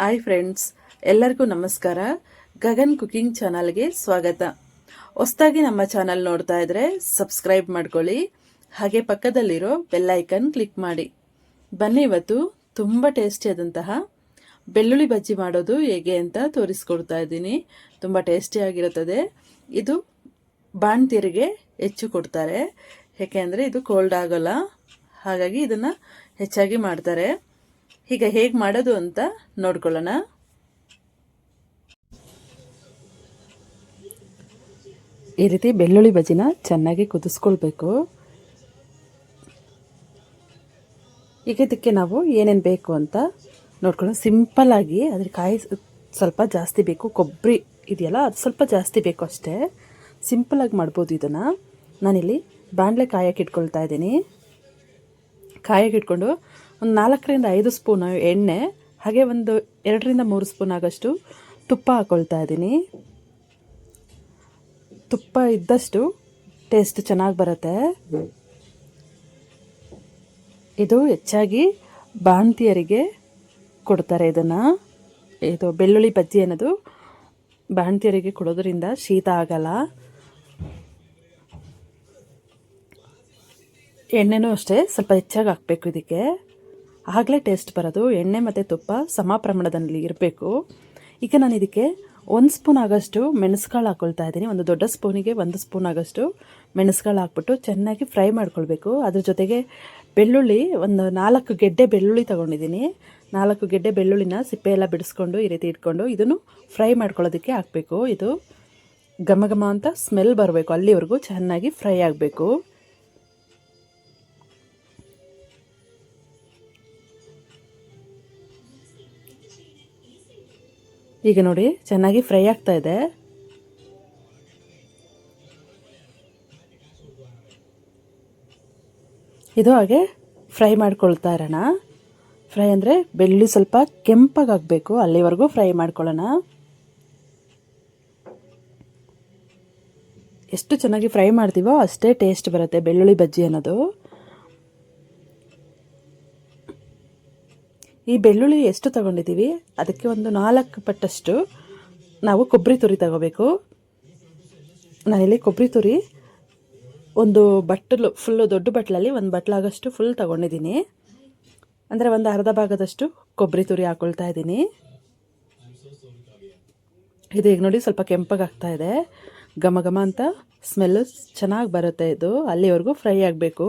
Hi friends, ಎಲ್ಲರಿಗೂ ನಮಸ್ಕಾರ. Gagan cooking ಚಾನಲ್ಗೆ ಸ್ವಾಗತ. ಹೊಸದಾಗಿ ನಮ್ಮ ಚಾನಲ್ ನೋಡ್ತಾ ಇದ್ರೆ ಸಬ್ಸ್ಕ್ರೈಬ್ ಮಾಡ್ಕೊಳ್ಳಿ, ಹಾಗೆ ಪಕ್ಕದಲ್ಲಿರೋ ಬೆಲ್ ಐಕನ್ ಕ್ಲಿಕ್ ಮಾಡಿ. ಬನ್ನಿ, ಇವತ್ತು ತುಂಬ ಟೇಸ್ಟಿಯಾದಂತಹ ಬೆಳ್ಳುಳ್ಳಿ ಬಜ್ಜಿ ಮಾಡೋದು ಹೇಗೆ ಅಂತ ತೋರಿಸ್ಕೊಡ್ತಾ ಇದ್ದೀನಿ. ತುಂಬ ಟೇಸ್ಟಿಯಾಗಿರುತ್ತದೆ. ಇದು ಬಾಣ್ತಿಯರಿಗೆ ಹೆಚ್ಚು ಕೊಡ್ತಾರೆ, ಯಾಕೆಂದರೆ ಇದು ಕೋಲ್ಡ್ ಆಗೋಲ್ಲ, ಹಾಗಾಗಿ ಇದನ್ನು ಹೆಚ್ಚಾಗಿ ಮಾಡ್ತಾರೆ. ಈಗ ಹೇಗೆ ಮಾಡೋದು ಅಂತ ನೋಡ್ಕೊಳ್ಳೋಣ. ಈ ರೀತಿ ಬೆಳ್ಳುಳ್ಳಿ ಬಜ್ಜಿನ ಚೆನ್ನಾಗಿ ಕುದಿಸ್ಕೊಳ್ಬೇಕು. ಈಗ ಇದಕ್ಕೆ ನಾವು ಏನೇನು ಬೇಕು ಅಂತ ನೋಡ್ಕೊಳ್ಳೋಣ. ಸಿಂಪಲ್ಲಾಗಿ ಅದ್ರ ಕಾಯಿ ಸ್ವಲ್ಪ ಜಾಸ್ತಿ ಬೇಕು, ಕೊಬ್ಬರಿ ಇದೆಯಲ್ಲ ಅದು ಸ್ವಲ್ಪ ಜಾಸ್ತಿ ಬೇಕು ಅಷ್ಟೇ. ಸಿಂಪಲ್ಲಾಗಿ ಮಾಡ್ಬೋದು ಇದನ್ನು. ನಾನಿಲ್ಲಿ ಬಾಣಲೆ ಕಾಯಕ್ಕೆ ಇಟ್ಕೊಳ್ತಾ ಇದ್ದೀನಿ. ಕಾಯಕ್ಕೆ ಇಟ್ಕೊಂಡು ಒಂದು 4-5 ಸ್ಪೂನ್ ಎಣ್ಣೆ, ಹಾಗೆ ಒಂದು 2-3 ಸ್ಪೂನ್ ಆಗೋಷ್ಟು ತುಪ್ಪ ಹಾಕ್ಕೊಳ್ತಾ ಇದ್ದೀನಿ. ತುಪ್ಪ ಇದ್ದಷ್ಟು ಟೇಸ್ಟ್ ಚೆನ್ನಾಗಿ ಬರುತ್ತೆ. ಇದು ಹೆಚ್ಚಾಗಿ ಬಾಣ್ತಿಯರಿಗೆ ಕೊಡ್ತಾರೆ ಇದನ್ನು. ಇದು ಬೆಳ್ಳುಳ್ಳಿ ಬಜ್ಜಿ ಅನ್ನೋದು ಬಾಣ್ತಿಯರಿಗೆ ಕೊಡೋದ್ರಿಂದ ಶೀತ ಆಗಲ್ಲ. ಎಣ್ಣೆನೂ ಅಷ್ಟೇ ಸ್ವಲ್ಪ ಹೆಚ್ಚಾಗಿ ಹಾಕಬೇಕು ಇದಕ್ಕೆ, ಆಗಲೇ ಟೇಸ್ಟ್ ಬರೋದು. ಎಣ್ಣೆ ಮತ್ತು ತುಪ್ಪ ಸಮ ಪ್ರಮಾಣದಲ್ಲಿ ಇರಬೇಕು. ಈಗ ನಾನು ಇದಕ್ಕೆ 1 ಸ್ಪೂನ್ ಆಗೋಷ್ಟು ಮೆಣಸುಕಾಳು ಹಾಕ್ಕೊಳ್ತಾ ಇದ್ದೀನಿ. ಒಂದು ದೊಡ್ಡ ಸ್ಪೂನಿಗೆ 1 ಸ್ಪೂನ್ ಆಗೋಷ್ಟು ಮೆಣಸುಕಾಳು ಹಾಕ್ಬಿಟ್ಟು ಚೆನ್ನಾಗಿ ಫ್ರೈ ಮಾಡ್ಕೊಳ್ಬೇಕು. ಅದ್ರ ಜೊತೆಗೆ ಬೆಳ್ಳುಳ್ಳಿ, ಒಂದು 4 ಗೆಡ್ಡೆ ಬೆಳ್ಳುಳ್ಳಿ ತೊಗೊಂಡಿದ್ದೀನಿ. 4 ಗೆಡ್ಡೆ ಬೆಳ್ಳುಳ್ಳಿನ ಸಿಪ್ಪೆ ಎಲ್ಲ ಬಿಡಿಸ್ಕೊಂಡು ಈ ರೀತಿ ಇಟ್ಕೊಂಡು ಇದನ್ನು ಫ್ರೈ ಮಾಡ್ಕೊಳ್ಳೋದಕ್ಕೆ ಹಾಕಬೇಕು. ಇದು ಘಮ ಘಮ ಅಂತ ಸ್ಮೆಲ್ ಬರಬೇಕು, ಅಲ್ಲಿವರೆಗೂ ಚೆನ್ನಾಗಿ ಫ್ರೈ ಆಗಬೇಕು. ಈಗ ನೋಡಿ ಚೆನ್ನಾಗಿ ಫ್ರೈ ಆಗ್ತಾ ಇದೆ. ಇದು ಹಾಗೆ ಫ್ರೈ ಮಾಡ್ಕೊಳ್ತಾ ಇರೋಣ. ಫ್ರೈ ಅಂದರೆ ಬೆಳ್ಳುಳ್ಳಿ ಸ್ವಲ್ಪ ಕೆಂಪಾಗಬೇಕು, ಅಲ್ಲಿವರೆಗೂ ಫ್ರೈ ಮಾಡ್ಕೊಳ್ಳೋಣ. ಎಷ್ಟು ಚೆನ್ನಾಗಿ ಫ್ರೈ ಮಾಡ್ತೀವೋ ಅಷ್ಟೇ ಟೇಸ್ಟ್ ಬರುತ್ತೆ ಬೆಳ್ಳುಳ್ಳಿ ಬಜ್ಜಿ ಅನ್ನೋದು. ಈ ಬೆಳ್ಳುಳ್ಳಿ ಎಷ್ಟು ತಗೊಂಡಿದ್ದೀವಿ ಅದಕ್ಕೆ ಒಂದು 4 ಪಟ್ಟಷ್ಟು ನಾವು ಕೊಬ್ಬರಿ ತುರಿ ತಗೋಬೇಕು. ನಾನಿಲ್ಲಿ ಕೊಬ್ಬರಿ ತುರಿ ಒಂದು ಬಟ್ಟಲು ಫುಲ್ಲು, ದೊಡ್ಡ ಬಟ್ಲಲ್ಲಿ 1 ಬಟ್ಲಾಗಷ್ಟು ಫುಲ್ ತಗೊಂಡಿದ್ದೀನಿ. ಅಂದರೆ ಒಂದು ಅರ್ಧ ಭಾಗದಷ್ಟು ಕೊಬ್ಬರಿ ತುರಿ ಹಾಕ್ಕೊಳ್ತಾ ಇದ್ದೀನಿ. ಇದು ಈಗ ನೋಡಿ ಸ್ವಲ್ಪ ಕೆಂಪಗಾಗ್ತಾ ಇದೆ, ಘಮ ಘಮ ಅಂತ ಸ್ಮೆಲ್ಲು ಚೆನ್ನಾಗಿ ಬರುತ್ತೆ. ಇದು ಅಲ್ಲಿವರೆಗೂ ಫ್ರೈ ಆಗಬೇಕು.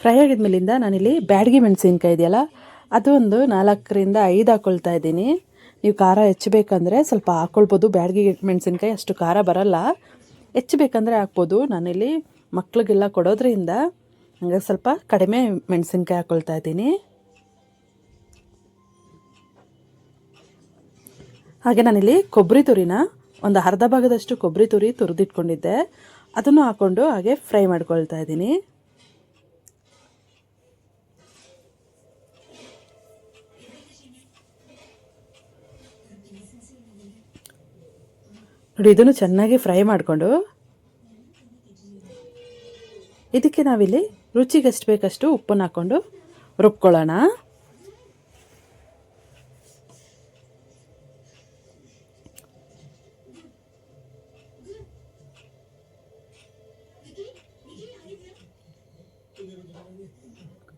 ಫ್ರೈ ಆಗಿದ್ಮೇಲಿಂದ ನಾನಿಲ್ಲಿ ಬ್ಯಾಡಗಿ ಮೆಣಸಿನ್ಕಾಯಿ ಇದೆಯಲ್ಲ, ಅದು ಒಂದು 4-5 ಹಾಕ್ಕೊಳ್ತಾ ಇದ್ದೀನಿ. ನೀವು ಖಾರ ಹೆಚ್ಚಬೇಕಂದ್ರೆ ಸ್ವಲ್ಪ ಹಾಕ್ಕೊಳ್ಬೋದು. ಬ್ಯಾಡಗಿ ಮೆಣಸಿನ್ಕಾಯಿ ಅಷ್ಟು ಖಾರ ಬರಲ್ಲ, ಹೆಚ್ಚಬೇಕಂದ್ರೆ ಹಾಕ್ಬೋದು. ನಾನಿಲ್ಲಿ ಮಕ್ಳಿಗೆಲ್ಲ ಕೊಡೋದ್ರಿಂದ ಹಂಗೆ ಸ್ವಲ್ಪ ಕಡಿಮೆ ಮೆಣಸಿನ್ಕಾಯಿ ಹಾಕ್ಕೊಳ್ತಾ ಇದ್ದೀನಿ. ಹಾಗೆ ನಾನಿಲ್ಲಿ ಕೊಬ್ಬರಿ ತುರಿನ ಒಂದು ಅರ್ಧ ಭಾಗದಷ್ಟು ಕೊಬ್ಬರಿ ತುರಿ ತುರಿದಿಟ್ಕೊಂಡಿದ್ದೆ, ಅದನ್ನು ಹಾಕ್ಕೊಂಡು ಹಾಗೆ ಫ್ರೈ ಮಾಡ್ಕೊಳ್ತಾ ಇದ್ದೀನಿ. ನೋಡಿ, ಇದನ್ನು ಚೆನ್ನಾಗಿ ಫ್ರೈ ಮಾಡಿಕೊಂಡು ಇದಕ್ಕೆ ನಾವಿಲ್ಲಿ ರುಚಿಗೆ ಎಷ್ಟು ಬೇಕಷ್ಟು ಉಪ್ಪನ್ನು ಹಾಕ್ಕೊಂಡು ರುಬ್ಕೊಳ್ಳೋಣ.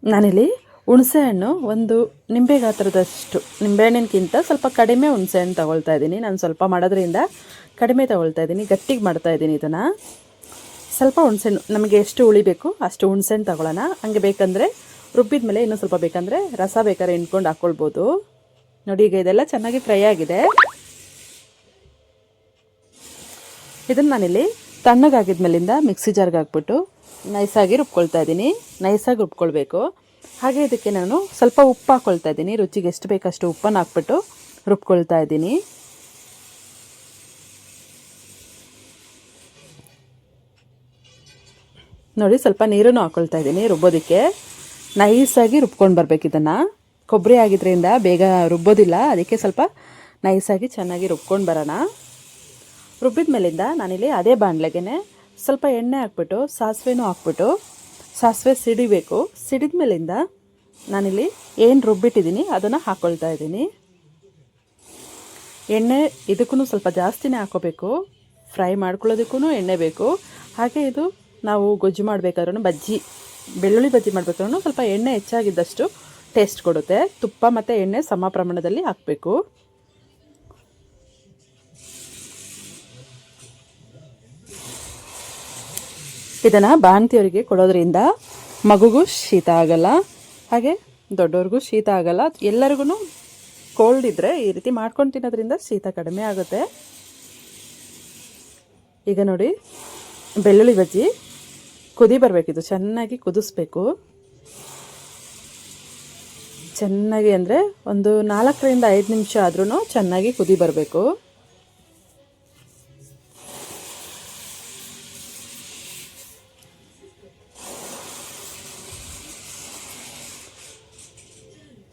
ನಾನಿಲ್ಲಿ ಹುಣಸೆಹಣ್ಣು ಒಂದು ನಿಂಬೆ ಗಾತ್ರದಷ್ಟು, ನಿಂಬೆಹಣ್ಣಿನಕ್ಕಿಂತ ಸ್ವಲ್ಪ ಕಡಿಮೆ ಹುಣಸೆಹಣ್ಣು ತಗೊಳ್ತಾ ಇದ್ದೀನಿ. ನಾನು ಸ್ವಲ್ಪ ಮಾಡೋದ್ರಿಂದ ಕಡಿಮೆ ತಗೊಳ್ತಾ ಇದ್ದೀನಿ, ಗಟ್ಟಿಗೆ ಮಾಡ್ತಾ ಇದ್ದೀನಿ ಇದನ್ನು. ಸ್ವಲ್ಪ ಹುಣಸೆಹಣ್ಣು ನಮಗೆ ಎಷ್ಟು ಉಳಿಬೇಕು ಅಷ್ಟು ಹುಣಸೆಹಣ್ಣು ತಗೊಳ್ಳೋಣ. ಹಂಗೆ ಬೇಕಂದರೆ ರುಬ್ಬಿದ ಮೇಲೆ ಇನ್ನೂ ಸ್ವಲ್ಪ ಬೇಕಂದರೆ ರಸ ಬೇಕಾದ್ರೆ ಹಿಂಡ್ಕೊಂಡು ಹಾಕ್ಕೊಳ್ಬೋದು. ನೋಡಿ, ಈಗ ಇದೆಲ್ಲ ಚೆನ್ನಾಗಿ ಫ್ರೈ ಆಗಿದೆ. ಇದನ್ನು ನಾನಿಲ್ಲಿ ತಣ್ಣಗಾಗಿದ್ಮೇಲಿಂದ ಮಿಕ್ಸಿ ಜಾರ್ಗೆ ಹಾಕ್ಬಿಟ್ಟು ನೈಸಾಗಿ ರುಬ್ಕೊಳ್ತಾ ಇದ್ದೀನಿ. ನೈಸಾಗಿ ರುಬ್ಕೊಳ್ಬೇಕು. ಹಾಗೆ ಇದಕ್ಕೆ ನಾನು ಸ್ವಲ್ಪ ಉಪ್ಪು ಹಾಕ್ಕೊಳ್ತಾ ಇದ್ದೀನಿ. ರುಚಿಗೆ ಎಷ್ಟು ಬೇಕಷ್ಟು ಉಪ್ಪನ್ನು ಹಾಕ್ಬಿಟ್ಟು ರುಬ್ಕೊಳ್ತಾ ಇದ್ದೀನಿ. ನೋಡಿ, ಸ್ವಲ್ಪ ನೀರನ್ನು ಹಾಕ್ಕೊಳ್ತಾ ಇದ್ದೀನಿ ರುಬ್ಬೋದಕ್ಕೆ. ನೈಸಾಗಿ ರುಬ್ಕೊಂಡು ಬರಬೇಕು ಇದನ್ನು. ಕೊಬ್ಬರಿ ಆಗಿದ್ದರಿಂದ ಬೇಗ ರುಬ್ಬೋದಿಲ್ಲ, ಅದಕ್ಕೆ ಸ್ವಲ್ಪ ನೈಸಾಗಿ ಚೆನ್ನಾಗಿ ರುಬ್ಕೊಂಡು ಬರೋಣ. ರುಬ್ಬಿದ ಮೇಲಿಂದ ನಾನಿಲ್ಲಿ ಅದೇ ಬಾಣಲೆಗೆ ಸ್ವಲ್ಪ ಎಣ್ಣೆ ಹಾಕ್ಬಿಟ್ಟು ಸಾಸಿವೆನೂ ಹಾಕ್ಬಿಟ್ಟು ಸಾಸಿವೆ ಸಿಡಿಬೇಕು. ಸಿಡಿದ ಮೇಲಿಂದ ನಾನಿಲ್ಲಿ ಏನು ರುಬ್ಬಿಟ್ಟಿದ್ದೀನಿ ಅದನ್ನು ಹಾಕ್ಕೊಳ್ತಾ ಇದ್ದೀನಿ. ಎಣ್ಣೆ ಇದಕ್ಕೂ ಸ್ವಲ್ಪ ಜಾಸ್ತಿನೇ ಹಾಕೋಬೇಕು. ಫ್ರೈ ಮಾಡ್ಕೊಳ್ಳೋದಕ್ಕೂ ಎಣ್ಣೆ ಬೇಕು. ಹಾಗೆ ಇದು ನಾವು ಗೊಜ್ಜು ಮಾಡಬೇಕಾದ್ರೂ ಬೆಳ್ಳುಳ್ಳಿ ಬಜ್ಜಿ ಮಾಡಬೇಕಾದ್ರೂ ಸ್ವಲ್ಪ ಎಣ್ಣೆ ಹೆಚ್ಚಾಗಿದ್ದಷ್ಟು ಟೇಸ್ಟ್ ಕೊಡುತ್ತೆ. ತುಪ್ಪ ಮತ್ತು ಎಣ್ಣೆ ಸಮ ಪ್ರಮಾಣದಲ್ಲಿ ಹಾಕಬೇಕು. ಇದನ್ನು ಬಾಣಂತಿಯವರಿಗೆ ಕೊಡೋದ್ರಿಂದ ಮಗುಗೂ ಶೀತ ಆಗಲ್ಲ, ಹಾಗೆ ದೊಡ್ಡವ್ರಿಗೂ ಶೀತ ಆಗಲ್ಲ. ಎಲ್ಲರಿಗೂ ಕೋಲ್ಡ್ ಇದ್ದರೆ ಈ ರೀತಿ ಮಾಡ್ಕೊಂಡು ತಿನ್ನೋದ್ರಿಂದ ಶೀತ ಕಡಿಮೆ ಆಗುತ್ತೆ. ಈಗ ನೋಡಿ, ಬೆಳ್ಳುಳ್ಳಿ ಬಜ್ಜಿ ಕುದಿ ಬರಬೇಕಿದು, ಚೆನ್ನಾಗಿ ಕುದಿಸ್ಬೇಕು. ಚೆನ್ನಾಗಿ ಅಂದರೆ ಒಂದು 4ರಿಂದ 5 ನಿಮಿಷ ಆದ್ರೂ ಚೆನ್ನಾಗಿ ಕುದಿ ಬರಬೇಕು.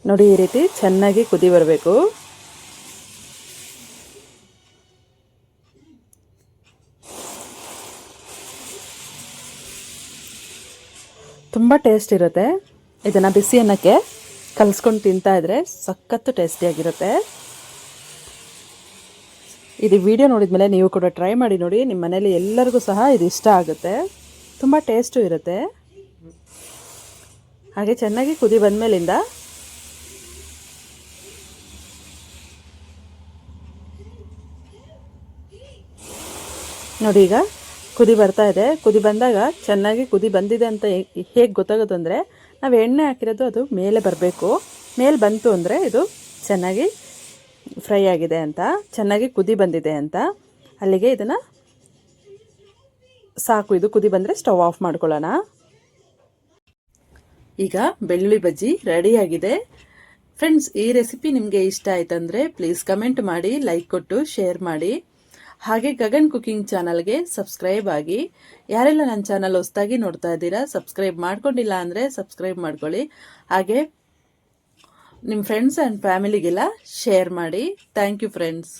ನೋಡಿ, ಈ ರೀತಿ ಚೆನ್ನಾಗಿ ಕುದಿ ಬರಬೇಕು. ತುಂಬ ಟೇಸ್ಟ್ ಇರುತ್ತೆ. ಇದನ್ನು ಬಿಸಿ ಅನ್ನಕ್ಕೆ ಕಲಿಸ್ಕೊಂಡು ತಿಂತಾ ಇದ್ರೆ ಸಖತ್ತು ಟೇಸ್ಟಿಯಾಗಿರುತ್ತೆ. ಇದು ವಿಡಿಯೋ ನೋಡಿದ್ಮೇಲೆ ನೀವು ಕೂಡ ಟ್ರೈ ಮಾಡಿ ನೋಡಿ. ನಿಮ್ಮ ಮನೇಲಿ ಎಲ್ಲರಿಗೂ ಸಹ ಇದು ಇಷ್ಟ ಆಗುತ್ತೆ. ತುಂಬ ಟೇಸ್ಟು ಇರುತ್ತೆ. ಹಾಗೆ ಚೆನ್ನಾಗಿ ಕುದಿ ಬಂದಮೇಲಿಂದ ನೋಡಿ, ಈಗ ಕುದಿ ಬರ್ತಾ ಇದೆ. ಕುದಿ ಬಂದಾಗ ಚೆನ್ನಾಗಿ ಕುದಿ ಬಂದಿದೆ ಅಂತ ಹೇಗೆ ಗೊತ್ತಾಗೋದು ಅಂದರೆ, ನಾವು ಎಣ್ಣೆ ಹಾಕಿರೋದು ಅದು ಮೇಲೆ ಬರಬೇಕು. ಮೇಲೆ ಬಂತು ಅಂದರೆ ಇದು ಚೆನ್ನಾಗಿ ಫ್ರೈ ಆಗಿದೆ ಅಂತ, ಚೆನ್ನಾಗಿ ಕುದಿ ಬಂದಿದೆ ಅಂತ. ಅಲ್ಲಿಗೆ ಇದನ್ನು ಸಾಕು. ಇದು ಕುದಿ ಬಂದರೆ ಸ್ಟವ್ ಆಫ್ ಮಾಡ್ಕೊಳ್ಳೋಣ. ಈಗ ಬೆಳ್ಳುಳ್ಳಿ ಬಜ್ಜಿ ರೆಡಿಯಾಗಿದೆ. ಫ್ರೆಂಡ್ಸ್, ಈ ರೆಸಿಪಿ ನಿಮಗೆ ಇಷ್ಟ ಆಯ್ತಂದರೆ ಪ್ಲೀಸ್ ಕಮೆಂಟ್ ಮಾಡಿ, ಲೈಕ್ ಕೊಟ್ಟು ಶೇರ್ ಮಾಡಿ. ಹಾಗೆ ಗಗನ್ ಕುಕಿಂಗ್ ಚಾನಲ್ಗೆ ಸಬ್ಸ್ಕ್ರೈಬ್ ಆಗಿ. ಯಾರೆಲ್ಲ ನನ್ನ ಚಾನಲ್ ಹೊಸದಾಗಿ ನೋಡ್ತಾ ಇದ್ದೀರಾ, ಸಬ್ಸ್ಕ್ರೈಬ್ ಮಾಡ್ಕೊಂಡಿಲ್ಲ ಅಂದರೆ ಸಬ್ಸ್ಕ್ರೈಬ್ ಮಾಡ್ಕೊಳ್ಳಿ. ಹಾಗೆ ನಿಮ್ಮ ಫ್ರೆಂಡ್ಸ್ ಆ್ಯಂಡ್ ಫ್ಯಾಮಿಲಿಗೆಲ್ಲ ಶೇರ್ ಮಾಡಿ. Thank you friends.